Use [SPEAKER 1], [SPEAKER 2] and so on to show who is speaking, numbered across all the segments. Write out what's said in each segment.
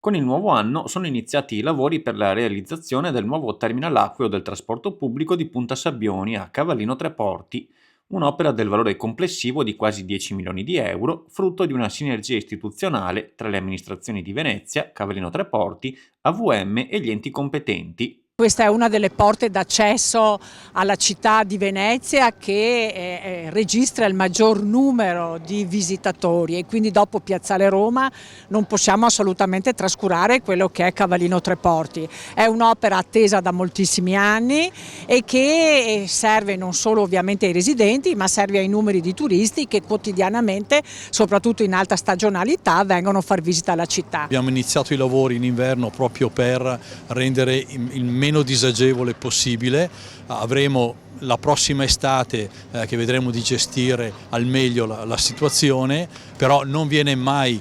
[SPEAKER 1] Con il nuovo anno sono iniziati i lavori per la realizzazione del nuovo terminal acqueo del trasporto pubblico di Punta Sabbioni a Cavallino Treporti, un'opera del valore complessivo di quasi 10 milioni di euro, frutto di una sinergia istituzionale tra le amministrazioni di Venezia, Cavallino Treporti, AVM e gli enti competenti.
[SPEAKER 2] Questa è una delle porte d'accesso alla città di Venezia che registra il maggior numero di visitatori e quindi dopo Piazzale Roma non possiamo assolutamente trascurare quello che è Cavallino Treporti. È un'opera attesa da moltissimi anni e che serve non solo ovviamente ai residenti, ma serve ai numeri di turisti che quotidianamente, soprattutto in alta stagionalità, vengono a far visita alla città.
[SPEAKER 3] Abbiamo iniziato i lavori in inverno proprio per rendere il meno disagevole possibile. Avremo la prossima estate che vedremo di gestire al meglio la situazione, però non viene mai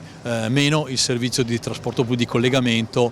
[SPEAKER 3] meno il servizio di trasporto pubblico di collegamento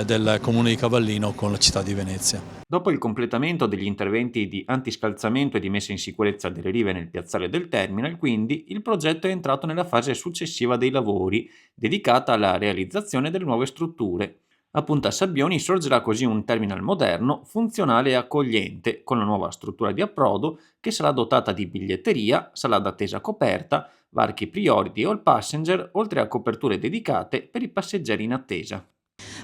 [SPEAKER 3] del Comune di Cavallino con la città di Venezia.
[SPEAKER 1] Dopo il completamento degli interventi di antiscalzamento e di messa in sicurezza delle rive nel piazzale del terminal, quindi, il progetto è entrato nella fase successiva dei lavori, dedicata alla realizzazione delle nuove strutture. A Punta Sabbioni sorgerà così un terminal moderno, funzionale e accogliente, con la nuova struttura di approdo che sarà dotata di biglietteria, sala d'attesa coperta, varchi priority all passenger, oltre a coperture dedicate per i passeggeri in attesa.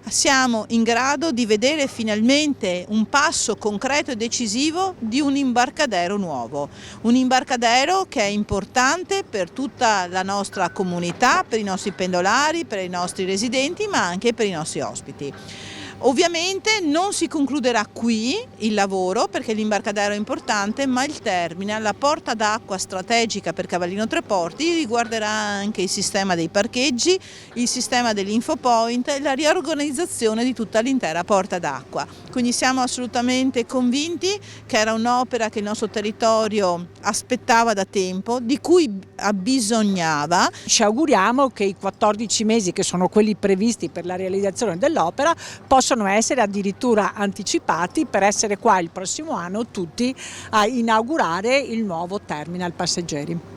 [SPEAKER 4] Siamo in grado di vedere finalmente un passo concreto e decisivo di un imbarcadero nuovo, un imbarcadero che è importante per tutta la nostra comunità, per i nostri pendolari, per i nostri residenti, ma anche per i nostri ospiti. Ovviamente non si concluderà qui il lavoro perché l'imbarcadero è importante, ma il terminal, la porta d'acqua strategica per Cavallino Treporti, riguarderà anche il sistema dei parcheggi, il sistema dell'infopoint e la riorganizzazione di tutta l'intera porta d'acqua. Quindi siamo assolutamente convinti che era un'opera che il nostro territorio aspettava da tempo, di cui abbisognava.
[SPEAKER 2] Ci auguriamo che i 14 mesi che sono quelli previsti per la realizzazione dell'opera possono essere addirittura anticipati per essere qua il prossimo anno tutti a inaugurare il nuovo terminal passeggeri.